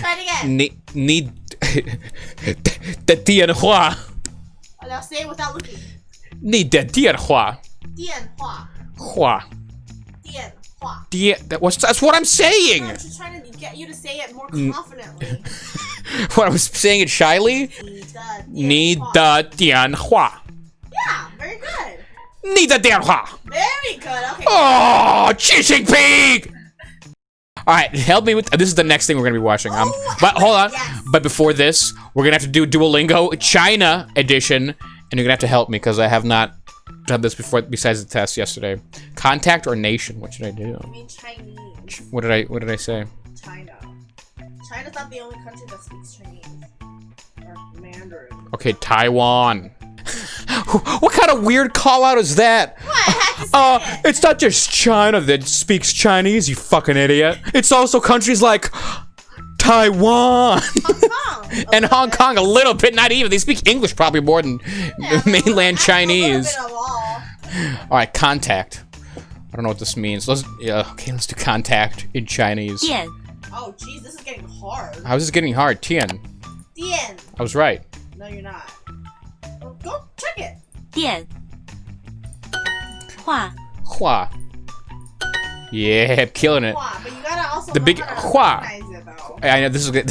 Try it again. 你的电话 Now say it without looking. 你的电话电话话电话 that's what I'm saying. I'm just trying to get you to say it more confidently. What I was saying it shyly. 你的电话 Yeah, very good. 你的电话 Very good. Okay. Oh, Jinping! Alright, help me with this is the next thing we're gonna be watching. But hold on. Yes. But before this, we're gonna have to do Duolingo China edition, and you're gonna have to help me because I have not done this before besides the test yesterday. Contact or nation? What should I do? I mean Chinese. What did I say? China. China's not the only country that speaks Chinese. Or Mandarin. Okay, Taiwan. What kind of weird call out is that? What? I had to say it. It's not just China that speaks Chinese, you fucking idiot. It's also countries like Taiwan Hong Kong. and Hong Kong a little bit, not even. They speak English probably more than mainland Chinese. A little bit of all. All right, contact. I don't know what this means. Let's do contact in Chinese. 电 Oh, jeez, this is getting hard. How's this getting hard? Tian. Dian. I was right. No, you're not. Go check it. 电话 Hua. Yeah, I'm killing it. Hua, but you gotta also The know big how to hua. recognize it, though. I know this is good.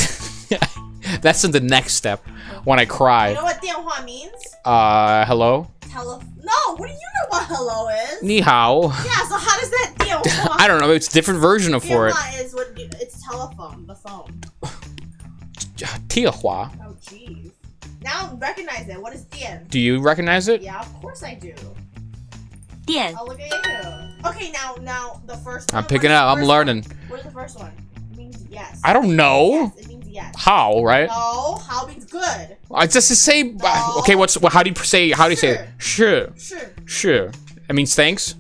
That's in the next step when I cry. You know what 电话 means? Hello? No, what do you know what hello is? 你好. Yeah, so how does that 电话? I don't know, it's a different version of for it. 电话is what it's telephone, the phone. 电话. Oh, jeez. Now recognize it. What is 电? Do you recognize it? Yeah, of course I do. 电 Oh, look at you. Okay, now the first one. I'm picking up, I'm learning. What's the first one? It means yes. I don't know. Yes, it means yes. How, right? No, how means good. It's just to say, No. okay, how do you say it? Sure. Sure. Sure. It means thanks?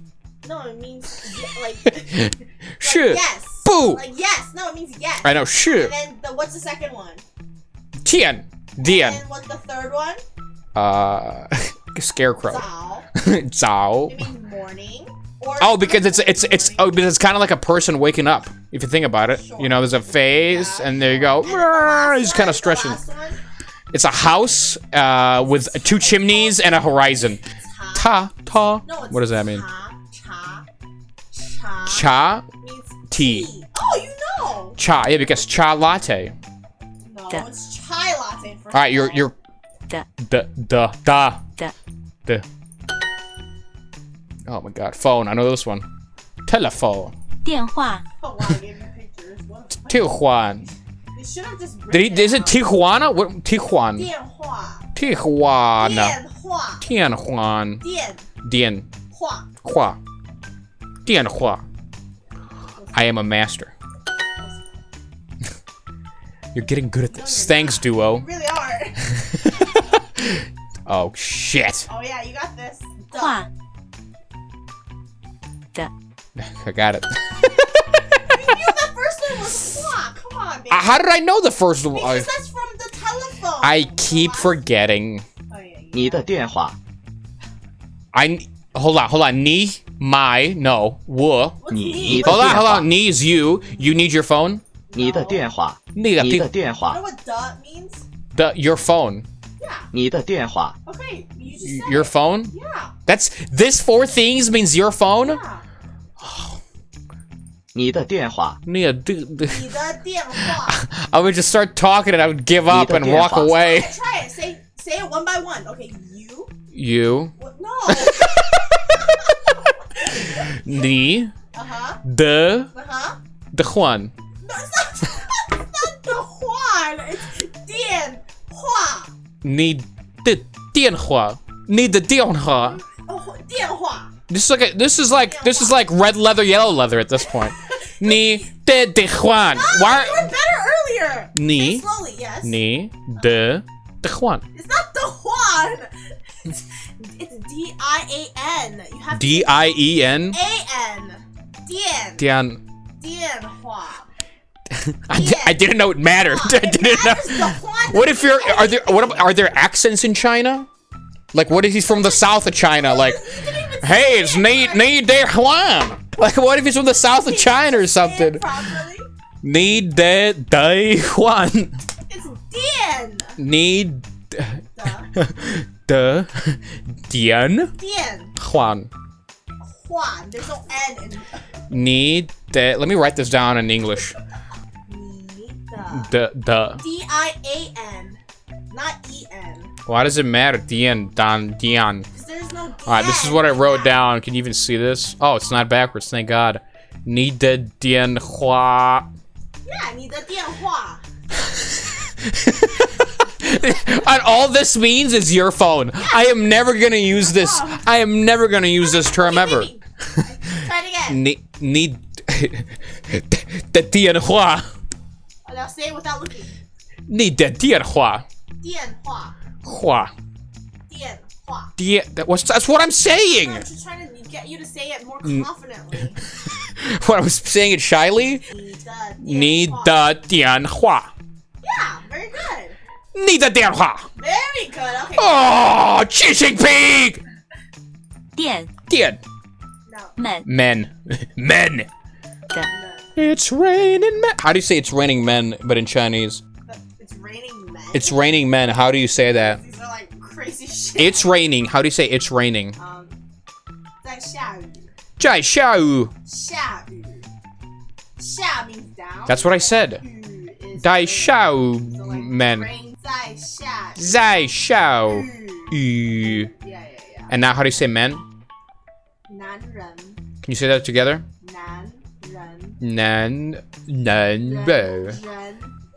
No, it means like, Sure. yes. Boo. Like yes. No, it means yes. I know, sure. And then what's the second one? Tian. Dian. And what's the third one? Scarecrow. Zao. Zao. It means morning. Or Oh, because it's kind of like a person waking up. If you think about it, Sure. you know, there's a phase, Yeah, and there you go. And then the last He's one, kind of the stretching. last one, It's a house with two chimneys and a horizon. Ta. No, it's What does that mean? Cha. Cha. Means Tea. Oh, you know. Cha. Yeah, because cha latte. No, Da. it's chai latte. All right, you're 的 the. 的 Oh my god, phone. I know this one. Telephone. 电话 Oh wow, I gave you pictures. What? Tijuan. They should have just. Is it Tijuana? What? Tijuan. 电话 Tijuana. 电话 Tianhuan. 电 Dian. 话 Hua. Dianhua. I am a master. You're getting good at this. Thanks, Duo. You really are. Oh, shit. Oh yeah, you got this. 话的 I got it. You knew the first one was hua. Come on, baby. How did I know the first one? Because that's from the telephone. I keep forgetting. Oh yeah. 你的电话， Hold on. Ni, my, no. Wo. What's Ni- me? ni- Hold What's- on. Ni is you. You need your phone? 你的电话，你的你的电 You know 话， what "duh" means? your phone. Yeah. 你的电话， Okay, you just said Your it. phone? Yeah. This four things means your phone? Yeah. 你的电话，你的电话 I would just start talking and I would give up and walk away. Try it. Say it one by one. Okay, you. You. What? No. Ni. Uh-huh. The. Uh-huh. The Juan. No, it's not the Juan. It's Dian Hua. Ni the Dianhua. Ni the Dianhua. Oh, Dian Hua. This is like red leather, yellow leather at this point. Ni de Juan. Why? You were better earlier. Ni. Say slowly, yes. Ni de Juan. It's not the Juan. It's D-I-A-N. You have D-I-E-N. A-N. Dian. Dian. Dian Hua. I didn't know it mattered. I didn't know. The Juan What if are there accents in China? Like, what if he's from the south of China? Like, hey, it's Ni De Huan. Like, what if he's from the south of China or something? Properly. Need the Dai Juan. It's Dian. Need The the Dian Dian. Juan. Juan. There's no N in Need the. Let me write this down in English. Need The. D-I-A-N. Not E-N. Why does it matter? Dian. Because there's no D. Alright, this is what I wrote down. Can you even see this? Oh, it's not backwards, thank God. Need the Dian Hua. Yeah, 你的电话. And all this means is your phone. I am never gonna use this. I am never gonna use this term ever. Try it again. Need the Dian Hua. Now say it without looking. Need the Dian Hua. 电话. Hua. 电话. That's what I'm saying. I'm just trying to get you to say it more confidently. What I was saying it shyly? Need the Dian Hua. Yeah, very good. Need the Dian Hua. Very good. Okay. Oh, Jinping. 电 Dian. No. 门 Men. Men. 的 It's raining men. How do you say it's raining men, but in Chinese? It's raining men. It's raining men. How do you say that? These are like crazy shit. It's raining. How do you say it's raining? 在下雨.在下雨.下雨. 下 means down. That's what I said. 雨 is 在下雨 so like men. rain 在下雨. 在下雨. Yeah, yeah, yeah. And now how do you say men? 男人. Can you say that together? 男人. 男人 人.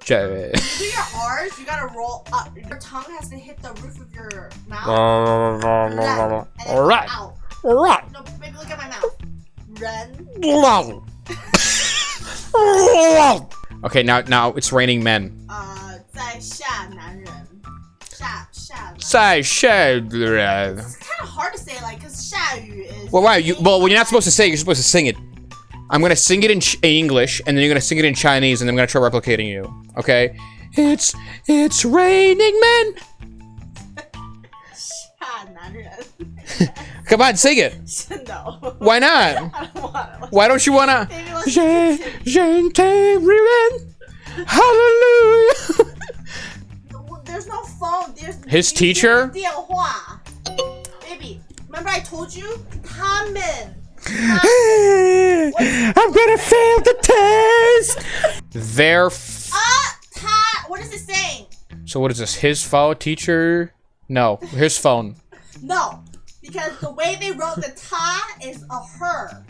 这 Do your R's, you gotta roll up. Your tongue has to hit the roof of your mouth. And then Alright. out. Alright. No, baby, look at my mouth. 人. Okay, now it's raining men. 在下男人. 下男人. 在下人. It's kind of hard to say, like, because 下雨 is. Well, why? Well, when you're not supposed to say it, you're supposed to sing it. I'm gonna sing it in English, and then you're gonna sing it in Chinese, and I'm gonna try replicating you. Okay? It's raining men. 下男人. Come on, sing it. No. Why not? I don't want it. Why don't you wanna? Maybe let's Hallelujah. There's no phone. There's His teacher? 电话. Baby, remember I told you? 他们. I'm gonna fail the test. What is it saying? So what is this? His phone, teacher? No, his phone. No, because the way they wrote the ta is a her.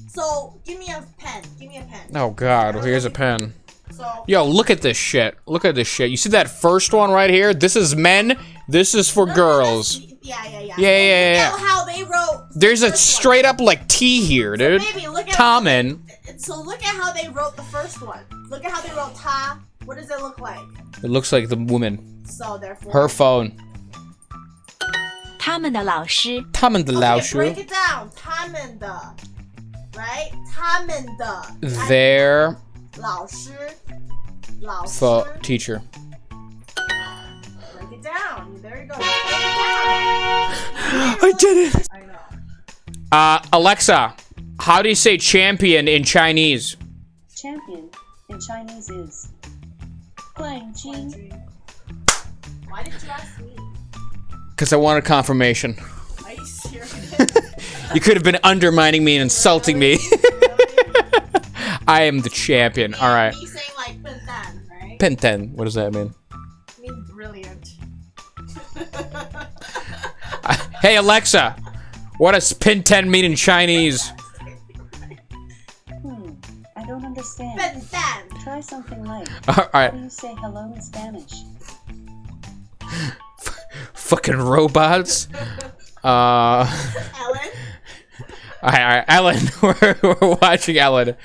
So give me a pen. Give me a pen. Oh God, here's a pen. So Yo, look at this shit. Look at this shit. You see that first one right here? This is men. This is for girls. Yeah. Yeah. Look at how they wrote. There's a the first straight up like T here, dude. one. Baby, look at Tommen. So look at how they wrote the first one. Look at how they wrote ta. What does it look like? It looks like the woman. So therefore. Her phone. 他们的老师 他们的老 Okay, 师 break it down. 他们的 right? 他们的 Their 老师 teacher. Break it down. There you go. Break it down. I did it. I know. Alexa, how do you say champion in Chinese? Champion in Chinese is 冠军. Why did you ask me? Because I wanted confirmation. Are you serious? You could have been undermining me and insulting me. I am the champion. All right. Me saying like 笨蛋, right? Penten. What does that mean? It means brilliant. Hey Alexa, what does Penten mean in Chinese? I don't understand. 笨蛋. Try something like, All how right. do you say hello in Spanish? Fucking robots. Ellen? All right, Ellen. We're watching Ellen.